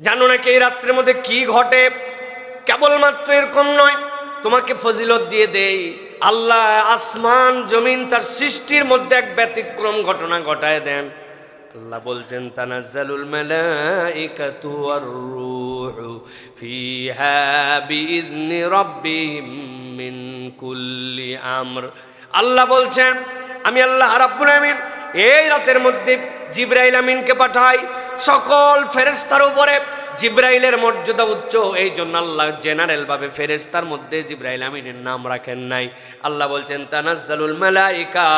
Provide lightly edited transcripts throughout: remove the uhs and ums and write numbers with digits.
জানো নাকি এই রাত্রের মধ্যে কি ঘটে? কেবলমাত্র এরকম নয়, তোমাকে ফজিলত দিয়ে দেই, আল্লাহ আসমান জমিন তার সৃষ্টির মধ্যে এক ব্যতিক্রম ঘটনা ঘটায় দেন। আল্লাহ বলছেন, তানাজ্জালুল মালাইকাতু ওয়ার রূহু ফিহা বিইذনি রাব্বিহিম মিন কুল্লি আমর। আল্লাহ বলছেন, আমি আল্লাহ রাব্বুল আমিন এই রাতের মধ্যে জিবরাইল আমিনকে পাঠাই। সকল ফেরেশতার উপরে জিবরাইলের মর্যাদা উচ্চ, এই জন্য আল্লাহ জেনারেল ভাবে ফেরেশতার মধ্যে জিবরাইল আমিনের নাম রাখেন নাই। আল্লাহ বলছেন, তানাজ্জালুল মালাইকা,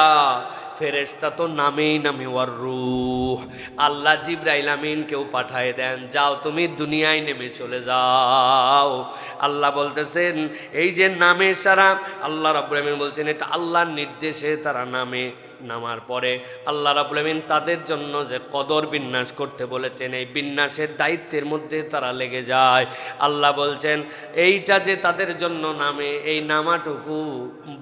ফেরেশতা তো নামেই নামে, ওয়ার রূহ, আল্লাহ জিবরাইল আমিনকেও পাঠায় দেন, যাও তুমি দুনিয়ায় নেমে চলে যাও। আল্লাহ বলতেছেন, এই যে নামে সারা, আল্লাহ রাব্বুল আমিন বলছেন এটা আল্লাহর নির্দেশে তারা নামে। নামার পরে আল্লাহ রাব্বুল আমিন তাদের জন্য যে কদর বিন্যাস করতে বলেছেন, এই বিন্যাসের দায়িত্বের মধ্যে তারা লেগে যায়। আল্লাহ বলছেন, এইটা যে তাদের জন্য নামে, এই নামাটুকু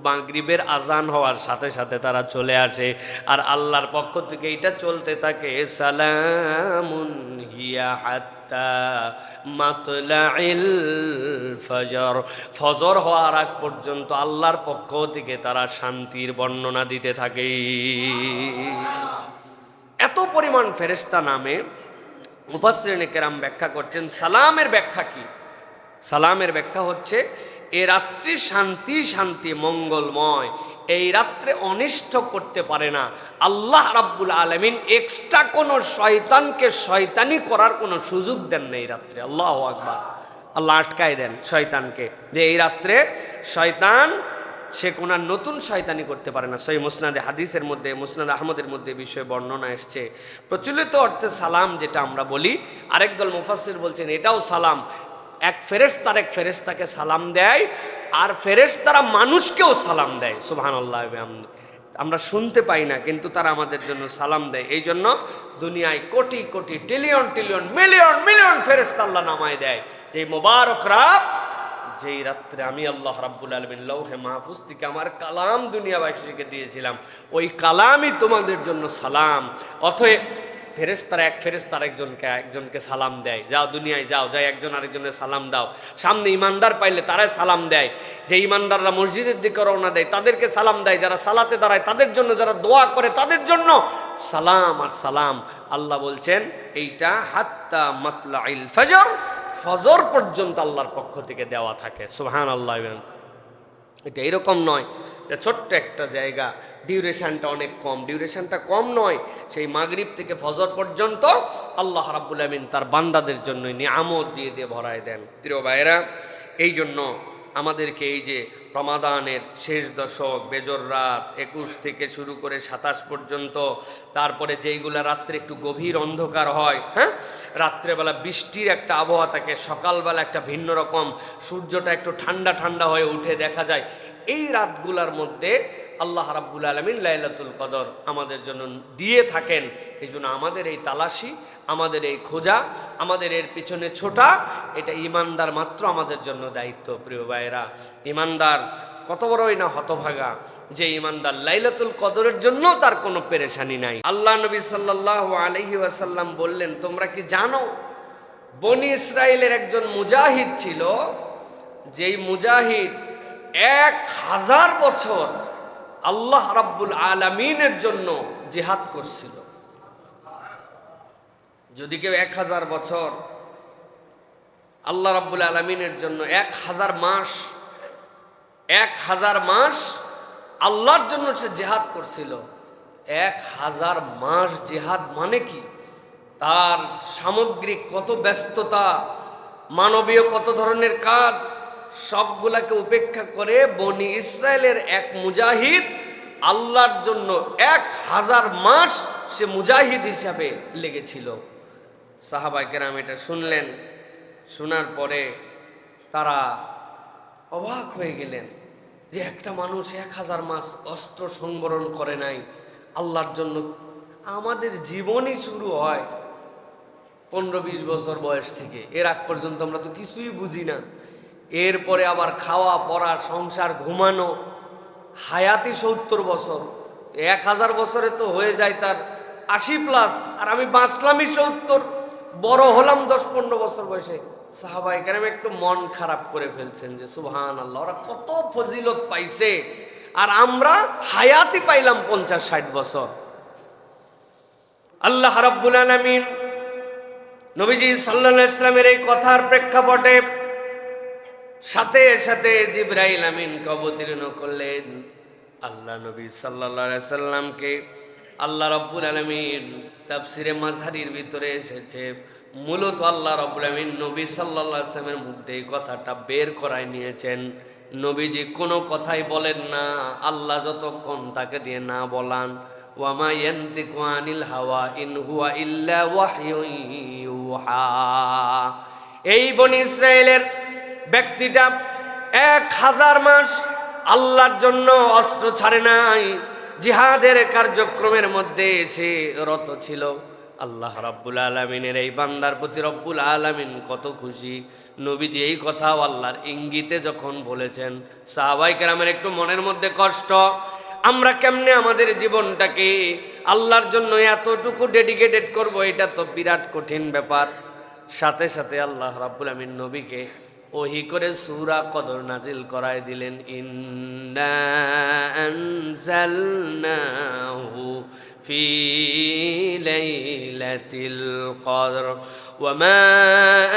মাগরিবের আজান হওয়ার সাথে সাথে তারা চলে আসে, আর আল্লাহর পক্ষ থেকে এইটা চলতে থাকে, সালামুন হিয়া হাত্তা মাতলাইল ফজর, ফজর হওয়ার আগ পর্যন্ত আল্লাহর পক্ষ থেকে তারা শান্তির বর্ণনা দিতে থাকে। এত পরিমাণ ফেরেশতা নামে মুফাসসিরিনে কেরাম ব্যাখ্যা করছেন, সালামের ব্যাখ্যা কি? সালামের ব্যাখ্যা হচ্ছে, এ রাত্রি শান্তি শান্তি মঙ্গলময়, এই রাত্রে অনিষ্ট করতে পারে না। আল্লাহ রাব্বুল আলামিন এক্সট্রা কোনো শয়তানকে শয়তানি করার কোনো সুযোগ দেন না এই রাত্রে। আল্লাহু আকবার। আল্লাহ আটকায় দেন শয়তানকে, যে এই রাত্রে শয়তান সে কোন নতুন শয়তানি করতে পারে না। সহিহ মুসনাদে হাদিসের মধ্যে, মুসনাদ আহমদের মধ্যে বিষয়ে বর্ণনা এসছে। প্রচলিত অর্থে সালাম যেটা আমরা বলি, আরেক দল মুফাসসির বলছেন এটাও সালাম। এক ফেরেশতার এক ফেরেশতাকে সালাম দেয়, আর ফেরেশতারা মানুষকেও সালাম দেয়। সুবহানাল্লাহ। আমরা শুনতে পাই না, কিন্তু তারা আমাদের জন্য সালাম দেয়। এই জন্য দুনিয়ায় crore crore trillion trillion million million ফেরেশতা আল্লাহ নামায় দেয়, যে মোবারক রাত, যেই রাত্রে আমি আল্লাহ রাব্বুল আলামিন লৌহে মাহফুজ থেকে আমার কালাম দুনিয়াবাসীকে দিয়েছিলাম, ওই কালামই তোমাদের জন্য সালাম। অতএব ফেরেশতারা এক ফেরেশতা একজনকে সালাম দেয়, যাও দুনিয়ায় যাও, যাই একজন আরেকজনের সালাম দাও। সামনে ইমানদার পাইলে তারাই সালাম দেয়, যে ইমানদাররা মসজিদের দিকে রওনা দেয় তাদেরকে সালাম দেয়, যারা সালাতে দাঁড়ায় তাদের জন্য, যারা দোয়া করে তাদের জন্য সালাম আর সালাম। আল্লাহ বলছেন এইটা হাত্তা মাতলাইল ফজর, ফজর পর্যন্ত আল্লাহর পক্ষ থেকে দেওয়া থাকে। সুবহানাল্লাহ। এটা এরকম নয় যে ছোট্ট একটা জায়গা, ডিউরেশনটা অনেক কম, ডিউরেশনটা কম নয়, সেই মাগরিব থেকে ফজর পর্যন্ত আল্লাহ রাব্বুল আমিন তার বান্দাদের জন্য নিয়ামত দিয়ে দিয়ে ভরায় দেন। প্রিয় ভাইয়েরা, এই জন্য আমাদেরকে এই যে রমাদানের শেষ দশক, বেজর রাত 21 থেকে শুরু করে 27 পর্যন্ত, তারপরে যেইগুলা রাত্রে একটু গভীর অন্ধকার হয়, হ্যাঁ, রাত্রেবেলা বৃষ্টির একটা আবহাওয়া থাকে, সকালবেলা একটা ভিন্ন রকম, সূর্যটা একটু ঠান্ডা ঠান্ডা হয়ে উঠে দেখা যায়, এই রাতগুলার মধ্যে আল্লাহ রাব্বুল আলামিন লাইলাতুল কদর আমাদের জন্য দিয়ে থাকেন। এই জন্য আমাদের এই তালাশি, আমাদের এই খোঁজা, আমাদের এর পিছনে ছোটা, এটা ইমানদার মাত্র আমাদের জন্য দায়িত্ব। প্রিয় ভাইয়েরা, ইমানদার কত বড়ই না হতভাগা, যে ইমানদার লাইলাতুল কদরের জন্য তার কোনো পেরেশানি নাই। আল্লাহ নবী সাল্লাল্লাহু আলাইহি ওয়াসাল্লাম বললেন, তোমরা কি জানো বনি ইসরাইলের একজন মুজাহিদ ছিল, যেই মুজাহিদ 1000 বছর আল্লাহ রাব্বুল আলামিনের জন্য জিহাদ করছিল। যদি কেউ 1000 বছর আল্লাহ রাব্বুল আলামিনের জন্য 1000 মাস আল্লাহর জন্য সে জিহাদ করছিল, 1000 মাস জিহাদ মানে কি? তার সামগ্রিক কত ব্যস্ততা, মানবীয় কত ধরনের কাজ, সবগুলাকে উপেক্ষা করে বনি ইসরায়েলের এক মুজাহিদ আল্লাহর জন্য 1000 মাস সে মুজাহিদ হিসাবে লেগেছিল। সাহাবায়ে কেরাম এটা শুনলেন, শোনার পরে তারা অবাক হয়ে গেলেন, যে একটা মানুষ 1000 মাস অস্ত্র সংবরণ করে নাই আল্লাহর জন্য। আমাদের জীবনই শুরু হয় 15-20 বছর বয়স থেকে, এর আগ পর্যন্ত আমরা তো কিছুই বুঝি না। এরপরে আবার খাওয়া পড়া, সংসার, ঘুমানো, হায়াতি 70 বছর, 1000 বছরে তো হয়ে যায় তার 80+, আর আমি বাঁচলামই 70। বড় হলাম 10-15 বছর বয়সে, সাহাবায়ে কেরাম একটু মন খারাপ করে ফেলছেন যে সুবহানাল্লাহ, ওরা কত ফজিলত পাইছে আর আমরা হায়াতি পাইলাম 50-60 বছর। আল্লাহ রাব্বুল আলামিন নবীজি সাল্লাল্লাহু আলাইহি ওয়াসাল্লামের এই কথার প্রেক্ষাপটে সাথে সাথে জিবরাইল আমিনকে অবতীর্ণ করলেন। আল্লাহ নবী সাল্লাল্লাহু আলাইহি ওয়াসাল্লামকে আল্লাহ রাব্বুল আলামিন তাফসিরে মাযহারির ভিতরে এসেছে, মূলত আল্লাহ রাব্বুল আলামিন নবী সাল্লাল্লাহু আলাইহি ওয়াসাল্লামের মধ্যে এই কথাটা বের করায় নিয়েছেন। নবীজি কোনো কথাই বলেন না আল্লাহ যতক্ষণ তাকে দিয়ে না বলান। ওয়ামা ইয়ানতিকু আনিল হাওয়া ইন হুয়া ইল্লা ওয়াহয়ুন ইউহা। এই বনি ইসরাইলের ব্যক্তিটা 1000 মাস আল্লাহর জন্য অস্ত্র ছাড়ে নাই, জিহাদের কার্যক্রমের মধ্যে সে রত ছিল। আল্লাহ রাব্বুল আলামিনের এই বান্দার প্রতি রব্বুল আলামিন কত খুশি। নবীজি এই কথাও আল্লাহর ইঙ্গিতে যখন বলেছেন, সাহাবায়ে কেরামের একটু মনের মধ্যে কষ্ট, আমরা কেমনে আমাদের জীবনটাকে আল্লাহর জন্য এতটুকু ডেডিকেটেড করব, এটা তো বিরাট কঠিন ব্যাপার। সাথে সাথে আল্লাহ রাব্বুল আমিন নবীকে ওহী করে সূরা কদর নাজিল করায় দিলেন। ইন্না আনজালনাহু ফি লাইলাতিল কদর ওয়া মা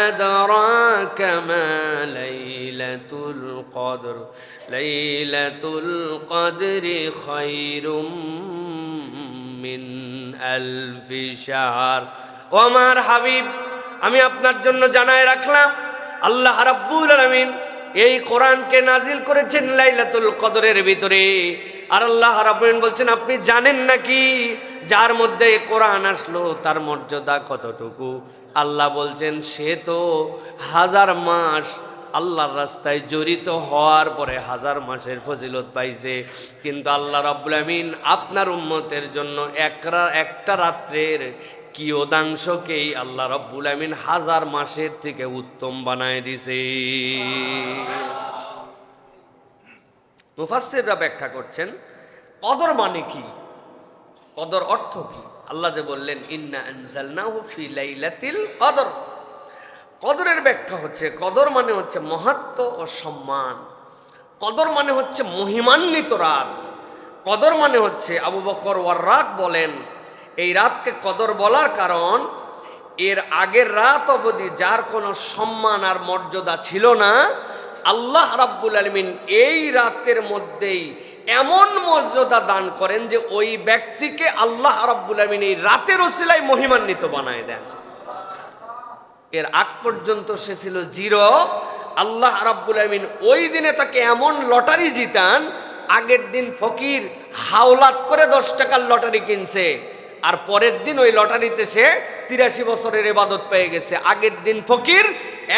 আদরাকা মা লাইলাতুল কদর লাইলাতুল কদরি খায়রুম মিন আলফি শাহর। ও আমার হাবিব, আমি আপনার জন্য জানায় রাখলাম আল্লাহ রাব্বুল আলামিন এই কোরআনকে নাজিল করেছেন লাইলাতুল কদরের ভিতরে। আর আল্লাহ রাব্বুল আলামিন বলছেন, আপনি জানেন নাকি যার মধ্যে কোরআন আসলো তার মর্যাদা কতটুকু? আল্লাহ বলছেন সে তো 1000 মাস আল্লাহর রাস্তায় জড়িত হওয়ার পরে 1000 মাসের ফজিলত পাইছে। কিন্তু আল্লাহ রাব্বুল আলামিন আপনার উম্মতের জন্য একটা রাত্রের কিয়দাংশকেই আল্লাহ রাব্বুল আমিন 1000 মাসের থেকে উত্তম বানায় দিছে। মুফাসসিররা ব্যাখ্যা করছেন কদর মানে কি, কদর অর্থ কি। আল্লাহ যে বললেন ইন্না আনজালনাহু ফি লাইলাতিল কদর, কদরের ব্যাখ্যা হচ্ছে কদর মানে হচ্ছে মহত্ব ও সম্মান। কদর মানে হচ্ছে মহিমান্বিত রাত। কদর মানে হচ্ছে আবু বকর ওয়াররাক বলেন, এই রাতকে কদর বলার কারণ এর আগের রাত অবধি যার কোনো সম্মান আর মর্যাদা ছিল না, আল্লাহ রাব্বুল আলামিন এই রাতের মধ্যেই এমন মর্যাদা দান করেন যে ওই ব্যক্তিকে আল্লাহ রাব্বুল আলামিন এই রাতের ওসিলায় মহিমান্বিত বানায় দেন। এর আগ পর্যন্ত সে ছিল জিরো। আল্লাহ রাব্বুল আলামিন ওই দিনে তাকে এমন লটারি জিতান, আগের দিন ফকির হাওলাত করে 10 টাকার লটারি কিনছে, আর পরের দিন ওই লটারিতে সে 83 বছরের ইবাদত পেয়ে গেছে। আগের দিন ফকির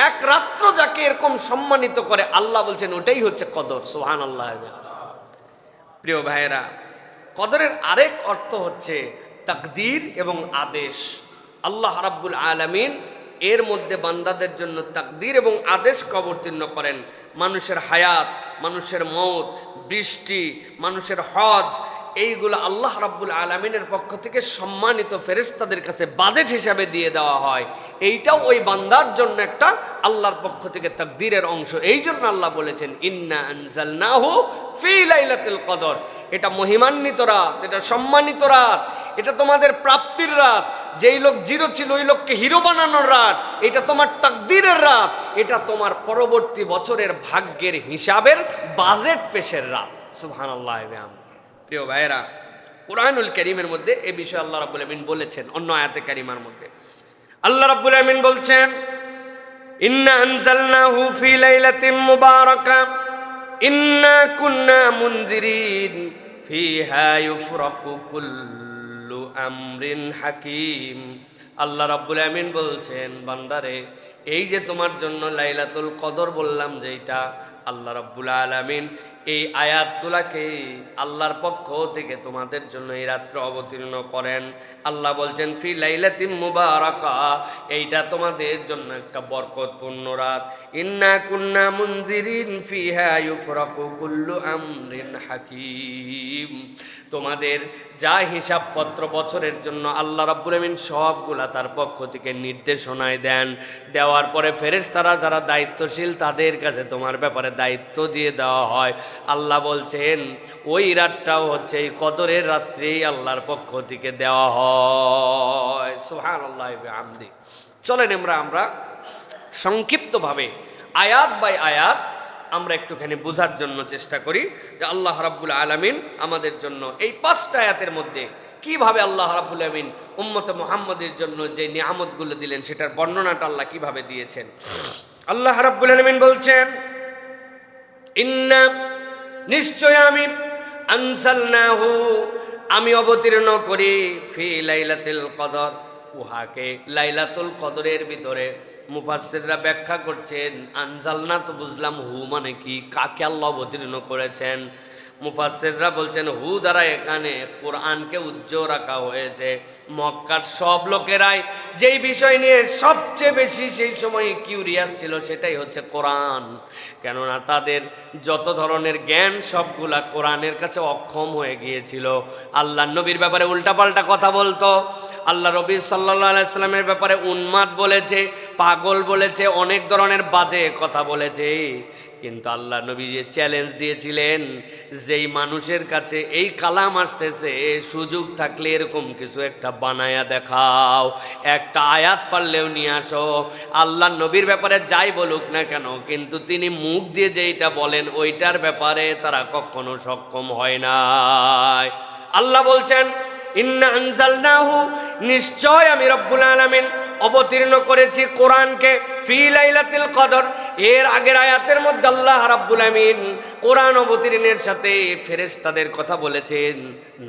এক রাত্র যাকে এরকম সম্মানিত করে, আল্লাহ বলছেন ওটাই হচ্ছে কদর। সুবহানাল্লাহ। প্রিয় ভাইয়েরা, কদরের আরেক অর্থ হচ্ছে তাকদীর এবং আদেশ। আল্লাহ রাব্বুল আলামিন এর মধ্যে বান্দাদের জন্য তাকদীর এবং আদেশকে অবতীর্ণ করেন। মানুষের হায়াত, মানুষের মওত, বৃষ্টি, মানুষের হজ, এইগুলো আল্লাহ রাব্বুল আলামিনের পক্ষ থেকে সম্মানিত ফেরেশতাদের কাছে বাজেট হিসাবে দিয়ে দেওয়া হয়। এইটাও ওই বান্দার জন্য একটা আল্লাহর পক্ষ থেকে তাকদীরের অংশ। এই জন্য আল্লাহ বলেছেন ইন্না আনজালনাহু ফি লাইলাতিল কদর, এটা মহিমান্বিত রাত, এটা সম্মানিত রাত, এটা তোমাদের প্রাপ্তির রাত। যেই লোক জিরো ছিল ওই লোককে হিরো বানানোর রাত, এটা তোমার তাকদীরের রাত, এটা তোমার পরবর্তী বছরের ভাগ্যের হিসাবের বাজেট পেশের রাত। সুবহানাল্লাহ। প্রিয় ভাইয়েরা, কুরআনুল কারীমের মধ্যে এই বিষয়ে আল্লাহ রাব্বুল আমিন বলেছেন। অন্য আয়াতে কারিমার মধ্যে আল্লাহ রাব্বুল আমিন বলছেন ইন্না আনজালনাহু ফি লাইলাতিন মুবারাকা ইন্না কুন্না মুনজিরিন ফিহা ইউফরাকু কুল্লু আমরিন হাকিম। আল্লাহ রাব্বুল আমিন বলছেন, বান্দারে এই যে তোমার জন্য লাইলাতুল কদর বললাম, যেটা আল্লাহ রাব্বুল আলামিন এই আয়াতগুলাকে আল্লাহর পক্ষ থেকে তোমাদের জন্য এই রাত্রে অবতীর্ণ করেন। আল্লাহ বলছেন ফি লাইলাতিন মুবারাকা, এইটা তোমাদের জন্য একটা বরকতপূর্ণ রাত। ইন্না কুন্না মুনজিরিন ফিহা ইউফরাকু কুল্লু আমরিন হাকিম, তোমাদের যা হিসাবপত্র বছরের জন্য আল্লাহ রাব্বুল আমিন সবগুলা তার পক্ষ থেকে নির্দেশনায় দেন। দেওয়ার পরে ফেরেশতারা যারা দায়িত্বশীল তাদের কাছে তোমার ব্যাপারে দায়িত্ব দিয়ে দেওয়া হয়। আল্লাহ বলছেন ওই রাতটাও হচ্ছে এই কদরের রাত্রেই আল্লাহর পক্ষ থেকে দেওয়া হয়। সুবহানাল্লাহ ওয়া বিহামদি। চলেন আমরা সংক্ষিপ্তভাবে আয়াত বাই আয়াত আমরা একটুখানি বোঝার জন্য চেষ্টা করি যে আল্লাহ রাব্বুল আলামিন আমাদের জন্য এই 5টা আয়াতের মধ্যে কিভাবে আল্লাহ রাব্বুল আলামিন উম্মতে মুহাম্মাদের জন্য যে নিয়ামতগুলো দিলেন সেটার বর্ণনাটা আল্লাহ কিভাবে দিয়েছেন। আল্লাহ রাব্বুল আলামিন বলছেন ইন্না, নিশ্চয় আমি, আনসালনাহু, আমি অবতীর্ণ করি, ফি লাইলাতুল কদর, উহাকে লাইলাতুল কদরের ভিতরে। মুফাসসিররা ব্যাখ্যা করছেন আনজালনা তো বুঝলাম হু মানে কি, কাকে আল্লাহ অবতীর্ণ করেছেন। মুফাসসিররা বলছেন হু দ্বারা এখানে কোরআনকে উজ্জ্বল রাখা হয়েছে। মক্কার সব লোকেরাই যেই বিষয় নিয়ে সবচেয়ে বেশি সেই সময় কিউরিয়াস ছিল সেটাই হচ্ছে কোরআন। কেননা তাদের যত ধরনের জ্ঞান সবগুলা কোরআনের কাছে অক্ষম হয়ে গিয়েছিল। আল্লাহ নবীর ব্যাপারে উল্টাপাল্টা কথা বলতো। আল্লাহ নবী সাল্লাল্লাহু আলাইহি সাল্লামের ব্যাপারে উন্মাদ বলেছে, পাগল বলেছে, অনেক ধরনের বাজে কথা বলেছে। কিন্তু আল্লাহ নবী যে চ্যালেঞ্জ দিয়েছিলেন, যেই মানুষের কাছে এই কালাম আসতেছে সুযোগ থাকলে এরকম কিছু একটা বানায়া দেখাও, একটা আয়াত পারলেও নিয়ে আসো। আল্লাহ নবীর ব্যাপারে যাই বলুক না কেন, কিন্তু তিনি মুখ দিয়ে যেইটা বলেন ওইটার ব্যাপারে তারা কখনো সক্ষম হয় নাই। আল্লাহ বলছেন ইন্না আনজালনাহু, নিশ্চয় আমি রব্বুল আলামিন অবতীর্ণ করেছি কোরআনকে, ফি লাইলাতুল কদর। এর আগের আয়াতের মধ্যে আল্লাহ রাব্বুল আমিন কোরআন অবতীর্ণের সাথে ফেরেশতাদের কথা বলেছেন,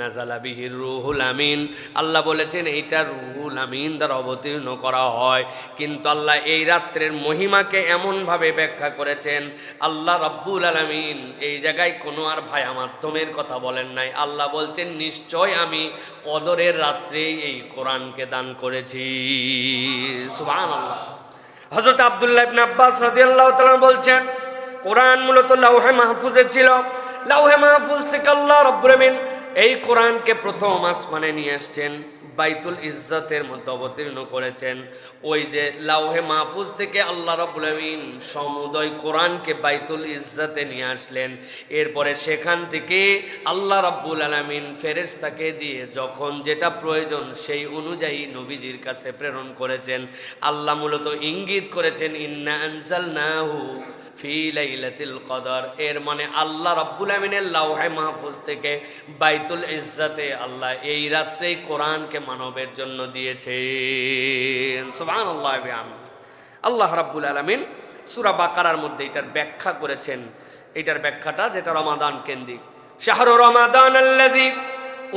নাযালা বিহির রূহুল আমিন। আল্লাহ বলেছেন এইটা রূহুল আমিন দ্বারা অবতীর্ণ করা হয়। কিন্তু আল্লাহ এই রাত্রের মহিমাকে এমনভাবে ব্যাখ্যা করেছেন, আল্লাহ রাব্বুল আলামিন এই জায়গায় কোনো আর ভায়া মাধ্যমের কথা বলেন নাই। আল্লাহ বলছেন নিশ্চয় আমি কদরের রাত্রে এই কোরআনকে দান করেছি। সুবহানাল্লাহ। হযরত আব্দুল্লাহ ইবনে আব্বাস রাদিয়াল্লাহু তাআলা বলছেন কোরআন মূলত লাওহে মাহফুজে ছিল। লাওহে মাহফুজ থেকে আল্লাহ রাব্বুল আমিন এই কোরআনকে প্রথম আসমানে নিয়ে আসছেন, বাইতুল ইজ্জতের মধ্যে অবতীর্ণ করেছেন। ওই যে লাওহে মাহফুজ থেকে আল্লাহ রাব্বুল আমিন সমুদয় কোরআনকে বাইতুল ইজ্জতে নিয়ে আসলেন। এরপরে সেখান থেকে আল্লাহ রাব্বুল আলামিন ফেরেশতাকে দিয়ে যখন যেটা প্রয়োজন সেই অনুযায়ী নবীজির কাছে প্রেরণ করেছেন। আল্লাহ মূলত ইঙ্গিত করেছেন ইন্না আনজালনাহু ফি লাইলাতুল কদর। এর মানে আল্লাহ রাব্বুল আমিনের লাওহে মাহফুজ থেকে বাইতুল ইজ্জতে আল্লাহ এই রাত্রেই কোরআনকে মানবের জন্য দিয়েছেন। সুবহানাল্লাহ ওয়া বিহামদিহি। আল্লাহ রাব্বুল আলামিন সূরা বাকারার মধ্যে এটার ব্যাখ্যা করেছেন। এটার ব্যাখ্যাটা যেটা রমাদান কেন্দ্রিক, শাহরু রমাদান আল্লাযী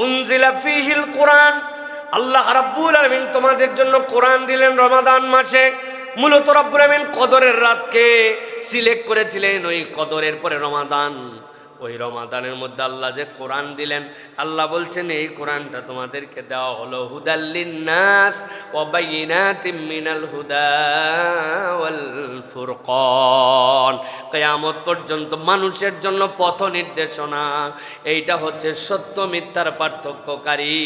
উনজিলা ফীহিল কোরআন। আল্লাহ রাব্বুল আলামিন তোমাদের জন্য কোরআন দিলেন রমাদান মাসে। মূলত রব্বুল আমিন কদরের রাতকে সিলেক্ট করেছিলেন, ওই কদরের পরে রমাদান। ওই রমাদানের মধ্যে আল্লাহ যে কোরআন দিলেন, আল্লাহ বলছেন এই কোরআনটা তোমাদেরকে দেওয়া হলো হুদাল্লিন নাস ওয়া বাইয়িনাতিম মিনাল হুদা ওয়াল ফুরকান। কিয়ামত পর্যন্ত মানুষের জন্য পথ নির্দেশনা। এইটা হচ্ছে সত্য মিথ্যার পার্থক্যকারী।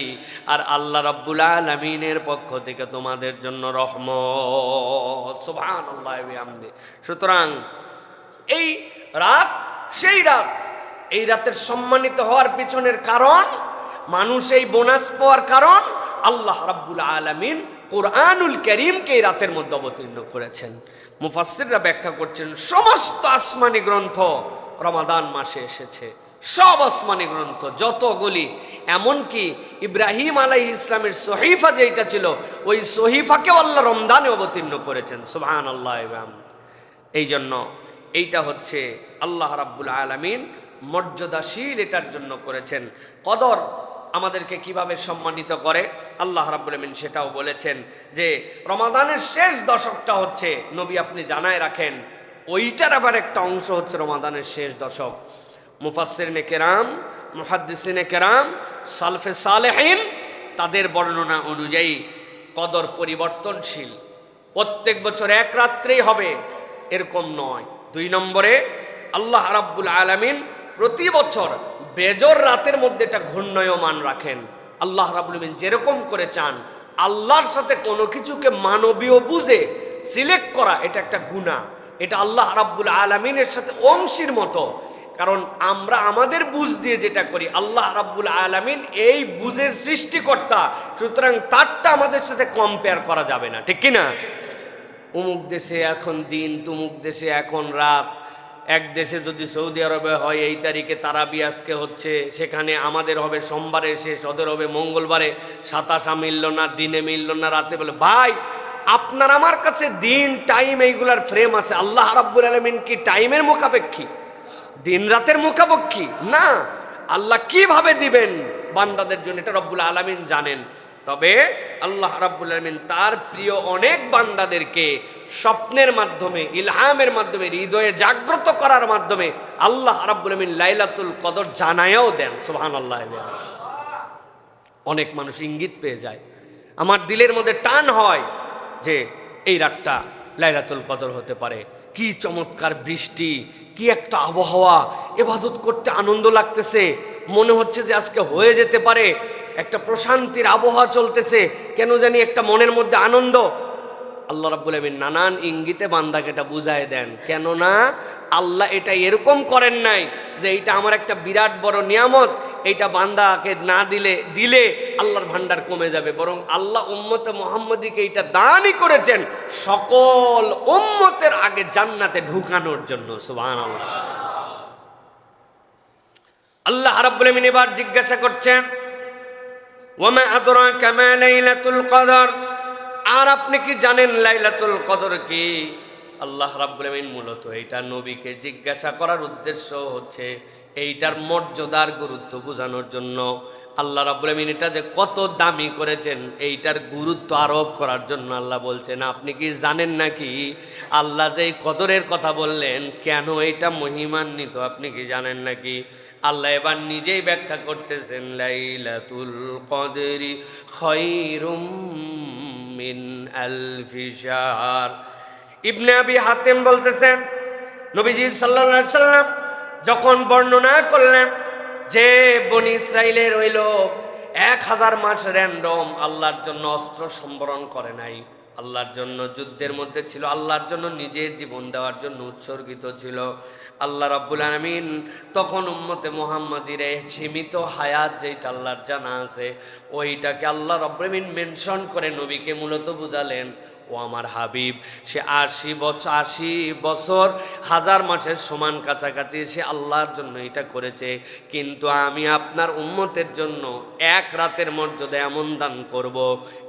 আর আল্লাহ রাব্বুল আলামিনের পক্ষ থেকে তোমাদের জন্য রহমত। সুবহানাল্লাহ ওয়া বিহামদিহি। সুতরাং এই রাত সেই রাত, এই রাতের সম্মানিত হওয়ার পিছনের কারণ, মানুষ এই বোনাস পাওয়ার কারণ, আল্লাহ রাব্বুল আলামিন কোরআনুল কারীমকে এই রাতের মধ্যে অবতীর্ণ করেছেন। মুফাসসিররা ব্যাখ্যা করছেন সমস্ত আসমানি গ্রন্থ রমাদান মাসে এসেছে। সব আসমানি গ্রন্থ যতগুলি, এমনকি ইব্রাহিম আলাইহিস ইসলামের সহিফা যেটা ছিল ওই সহিফাকেও আল্লাহ রমজানে অবতীর্ণ করেছেন। সুবহানাল্লাহ। এই জন্য এইটা হচ্ছে আল্লাহ রাব্বুল আলামিন মর্যাদাশীল এটার জন্য করেছেন। কদর আমাদেরকে কিভাবে সম্মানিত করে আল্লাহ রাব্বুল আমিন সেটাও বলেছেন যে রমাদানের শেষ দশকটা হচ্ছে, নবী আপনি জানায় রাখেন, ওইটার আবার একটা অংশ হচ্ছে রমাদানের শেষ দশক। মুফাসসিরিনে কেরাম, মুহাদ্দিসিনে কেরাম, সালফে সালেহিন তাদের বর্ণনা অনুযায়ী কদর পরিবর্তনশীল, প্রত্যেক বছর এক রাত্রেই হবে এরকম নয়। 2 নম্বরে আল্লাহ রাব্বুল আলামিন প্রতি বছর বেজর রাতের মধ্যে এটা ঘূর্ণয়মান রাখেন। আল্লাহ রাব্বুল আলামিন যেরকম করে চান। আল্লাহর সাথে কোনো কিছুকে মানবীয় বুঝে সিলেক্ট করা এটা একটা গুনাহ, এটা আল্লাহ রাব্বুল আলামিনের সাথে অংশীর মতো। কারণ আমরা আমাদের বুঝ দিয়ে যেটা করি, আল্লাহ রাব্বুল আলামিন এই বুঝের সৃষ্টিকর্তা, সুতরাং তারটা আমাদের সাথে কম্পেয়ার করা যাবে না, ঠিক কিনা? অমুক দেশে এখন দিন, তুমুক দেশে এখন রাত। এক দেশে যদি সৌদি আরবে হয় এই তারিখে তারাবি আজকে হচ্ছে, সেখানে আমাদের হবে সোমবারে শেষ, ওদের হবে মঙ্গলবারে। 27 মিলল না, দিনে মিলল না, রাতে বলে ভাই আপনার আমার কাছে দিন টাইম এইগুলার ফ্রেম আছে। আল্লাহ রাব্বুল আলামিন কি টাইমের মুখাপেক্ষী, দিন রাতের মুখাপেক্ষী না? আল্লাহ কিভাবে দিবেন বান্দাদের জন্য এটা রব্বুল আলামিন জানেন। তবে আল্লাহ রাব্বুল আলামিন তার প্রিয় অনেক বান্দাদেরকে স্বপ্নের মাধ্যমে, ইলহামের মাধ্যমে, হৃদয়ে জাগ্রত করার মাধ্যমে আল্লাহ রাব্বুল আলামিন লাইলাতুল কদর জানায়াও দেন। সুবহানাল্লাহ। অনেক মানুষ ইঙ্গিত পেয়ে যায়, আমার দিলের মধ্যে টান হয় যে এই রাতটা লাইলাতুল কদর হতে পারে। কি চমৎকার বৃষ্টি, কি একটা আবহাওয়া, ইবাদত করতে আনন্দ লাগতেছে, মনে হচ্ছে যে আজকে হয়ে যেতে পারে, একটা প্রশান্তির আবহাওয়া চলতেছে, কেন জানি একটা মনের মধ্যে আনন্দ। আল্লাহ রাব্বুল আলামিন নানান ইঙ্গিতে বান্দাকে এটা বুঝায় দেন। কেননা আল্লাহ এটা এরকম করেন নাই যে এইটা আমার একটা বিরাট বড় নিয়ামত, এইটা বান্দাকে না দিলে আল্লাহর ভান্ডার কমে যাবে, বরং আল্লাহ উম্মতে মুহাম্মদীকে এইটা দানই করেছেন সকল উম্মতের আগে জান্নাতে ঢুকানোর জন্য। সুবহানাল্লাহ। আল্লাহ রাব্বুল আলামিন এবার জিজ্ঞাসা করছেন, ওয়ামা আদরাকা মা লাইলাতুল কদর, আর আপনি কি জানেন লাইলাতুল কদর কি? আল্লাহ রাব্বুল আলামিন মূলত এইটা নবীকে জিজ্ঞাসা করার উদ্দেশ্য হচ্ছে এইটার মর্যাদার গুরুত্ব বোঝানোর জন্য। আল্লাহ রাব্বুল আলামিন এটা যে কত দামি করেছেন এইটার গুরুত্ব আরোপ করার জন্য আল্লাহ বলছেন, আপনি কি জানেন নাকি আল্লাহ যে কদরের কথা বললেন কেন এটা মহিমান্বিত, আপনি কি জানেন নাকি? আল্লাহ এবার নিজেই ব্যাখ্যা করতেছেন, লাইলাতুল কদরি খায়রুম মিন আলফি শাহর। ইবনে আবি হাতিম বলতেছেন, নবীজি সাল্লাল্লাহু আলাইহি সাল্লাম যখন বর্ণনা করলেন যে বনি ইসরাইলের হইল 1000 মাস র্যান্ডম আল্লাহর জন্য অস্ত্র সম্বরণ করে নাই, আল্লাহর জন্য যুদ্ধের মধ্যে ছিল, আল্লাহর জন্য নিজের জীবন দেওয়ার জন্য উৎসর্গিত ছিল। আল্লাহ রাব্বুল আলামিন তখন উম্মতে মুহাম্মাদির সীমিত হায়াত যেটা আল্লাহর জানা আছে ওইটাকে আল্লাহ রাব্বুল আলামিন মেনশন করে নবীকে মূলত বুঝালেন, ও আমার হাবিব সে 80 বছর 1000 মাসের সমান কাছাকাছি সে আল্লাহর জন্য এটা করেছে, কিন্তু আমি আপনার উম্মতের জন্য এক রাতের মর্যাদা এমন দান করব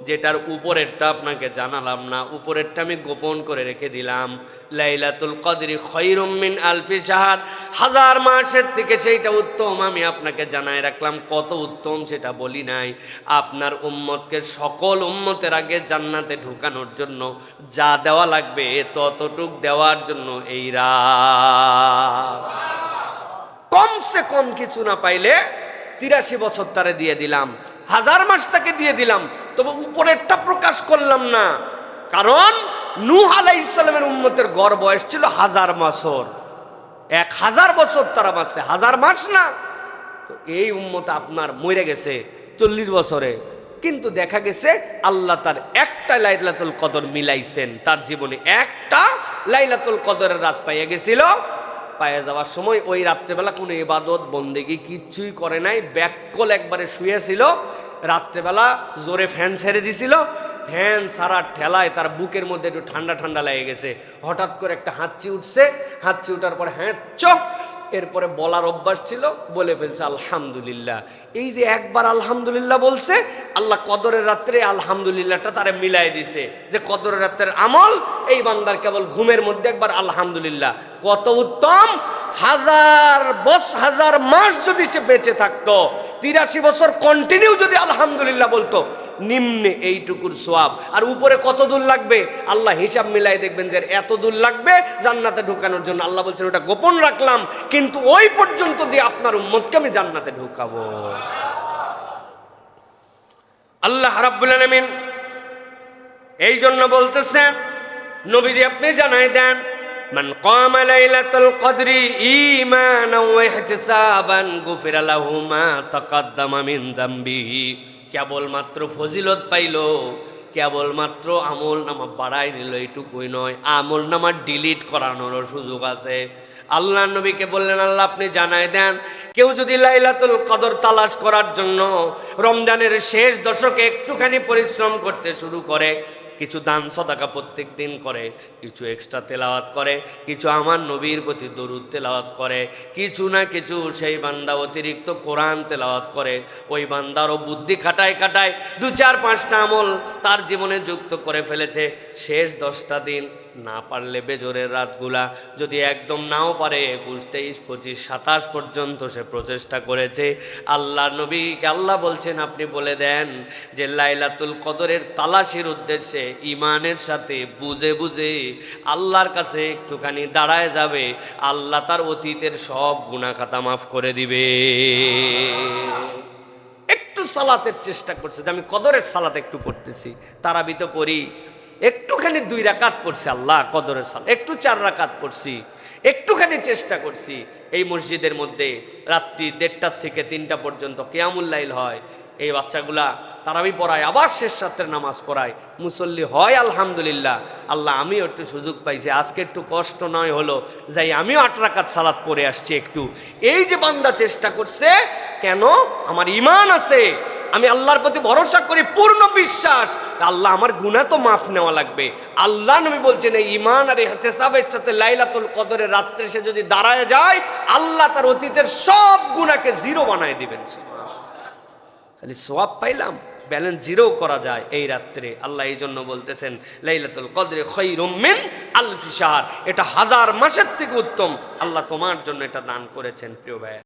যেটার উপরেরটা আপনাকে জানালাম না, উপরেরটা আমি গোপন করে রেখে দিলাম। লাইলাতুল কদরি খায়রুম মিন আলফি শাহর, 1000 মাসের থেকে সেইটা উত্তম আমি আপনাকে জানায় রাখলাম। কত উত্তম সেটা বলি নাই, আপনার উম্মতকে সকল উম্মতের আগে জান্নাতে ঢুকানোর জন্য যা দেওয়া লাগবে ততটুক দেওয়ার জন্য এই রাত। কমসে কম কিছু না পাইলে 83 বছর তারে দিয়ে দিলাম, 1000 মাস তাকে দিয়ে দিলাম, তবে উপরেরটা প্রকাশ করলাম না। কারণ নূহ আলাইহিস সালামের উম্মতের গড় বয়স ছিল 1000 বছর, 1000 বছর তারা বাঁচছে, 1000 মাস না। তো এই উম্মত আপনার মরে গেছে 40 বছরে, কিন্তু দেখা গেছে আল্লাহ তার একটা লাইলাতুল কদর মিলাইছেন, তার জীবনে একটা লাইলাতুল কদরের রাত পাইয়া গেছিল। পায়ে যাওয়ার সময় ওই রাত্রেবেলা কোনো ইবাদত বন্দেগি কিচ্ছুই করে নাই, ব্যাককল একবারে শুয়েছিল। রাত্রেবেলা জোরে ফ্যান ছেড়ে দিছিল, ফ্যান সারা ঠেলায় তার বুকের মধ্যে একটু ঠান্ডা ঠান্ডা লেগে গেছে। হঠাৎ করে একটা হাঁচি উঠছে, হাঁচি উঠার পরে এরপরে বলার অভ্যাস ছিল, বলে ফেলছে আলহামদুলিল্লাহ। এই যে একবার আলহামদুলিল্লাহ বলছে, আল্লাহ কদরের রাত্রে আলহামদুলিল্লাহটা তারে মিলাই দিছে যে কদরের রাত্রের আমল এই বান্দার কেবল ঘুমের মধ্যে একবার আলহামদুলিল্লাহ। কত উত্তম! 1000 মাস যদি সে বেঁচে থাকতো, 83 বছর কন্টিনিউ যদি আলহামদুলিল্লাহ বলতো, নিম্নে এইটুকুর সোয়াব। আর উপরে কত দূর লাগবে আল্লাহ হিসাব মিলাই দেখবেন যে এত দূর লাগবে জান্নাতে ঢোকানোর জন্য। আল্লাহ বলছেন ওটা গোপন রাখলাম, কিন্তু ওই পর্যন্ত দিয়ে আপনার উম্মতকে আমি জান্নাতে ঢোকাবো। আল্লাহ রাব্বুল আলামিন এই জন্য বলতেছেন, নবীজি আপনি জানাই দেন, মান কামা লাইলাতুল কদরি ঈমানান ওয়া ইহতিসাবান গুফিরা লাহু মা তাকাদ্দামা মিন যামবিহি। কেবলমাত্র ফজিলত পাইল, কেবলমাত্র আমল নামা বাড়াই নিল এইটুকুই নয়, আমল নামা ডিলিট করানোরও সুযোগ আছে। আল্লাহ নবীকে বললেন, আল্লাহ আপনি জানাই দেন, কেউ যদি লাইলাতুল কদর তালাশ করার জন্য রমজানের শেষ দশকে একটুখানি পরিশ্রম করতে শুরু করে, কিছু দান সদাকা প্রত্যেক দিন করে, কিছু এক্সট্রা তেলাওয়াত করে, কিছু আমার নবীর প্রতি দরুদ তেলাওয়াত করে, কিছু না কিছু সেই বান্দা অতিরিক্ত কোরআন তেলাওয়াত করে, ওই বান্দারও বুদ্ধি খাটায় খাটায় 2-4-5টা আমল তার জীবনে যুক্ত করে ফেলেছে। শেষ 10টা দিন না পারলে বেজরের রাতগুলা, যদি একদম নাও পারে 21, 23, 25, 27 পর্যন্ত সে প্রচেষ্টা করেছে। আল্লাহ নবীকে আল্লাহ বলছেন আপনি বলে দেন যে লাইলাতুল কদরের তালাশির উদ্দেশ্যে ইমানের সাথে বুঝে বুঝে আল্লাহর কাছে একটুখানি দাঁড়ায় যাবে, আল্লাহ তার অতীতের সব গুনাহ খাতা মাফ করে দিবে। একটু সালাতের চেষ্টা করছে যে আমি কদরের সালাত একটু পড়তেছি, তারাবি তো পড়ি, একটুখানি 2 রাকাত পড়ছি, আল্লাহ কদরের সালাত একটু 4 রাকাত পড়ছি, একটুখানি চেষ্টা করছি। এই মসজিদের মধ্যে রাত্রি 1:30 থেকে 3টা পর্যন্ত কিয়ামুল লাইল হয়, এই বাচ্চাগুলা তারাবি পড়ায়, আবার শেষ রাতের নামাজ পড়ায়, মুসল্লি হয় আলহামদুলিল্লাহ। আল্লাহ আমিও একটু সুযোগ পাইছি, আজকে একটু কষ্ট নয় হলো যাই আমিও 8 রাকাত সালাত পড়ে আসছি একটু। এই যে বান্দা চেষ্টা করছে, কেন? আমার ঈমান আছে, আমি আল্লাহর প্রতি ভরসা করি, পূর্ণ বিশ্বাস আল্লাহ আমার গুনাহ তো মাফ নেওয়া লাগবে। আল্লাহ নবী বলছেন এই ঈমান আর ইহতিসাবের সাথে লাইলাতুল কদরের রাত্রে সে যদি দাঁড়ায় যায়, আল্লাহ তার অতীতের সব গুনাহকে 0 বানায় দিবেন। খালি সওয়াব পাইলাম, ব্যালেন্স 0 করা যায় এই রাত্রে। আল্লাহ এই জন্য বলতেছেন লাইলাতুল কদরে খায়রুম মিন আলফি শাহর, এটা 1000 মাসের থেকে উত্তম। আল্লাহ তোমার জন্য এটা দান করেছেন প্রিয় ভাই।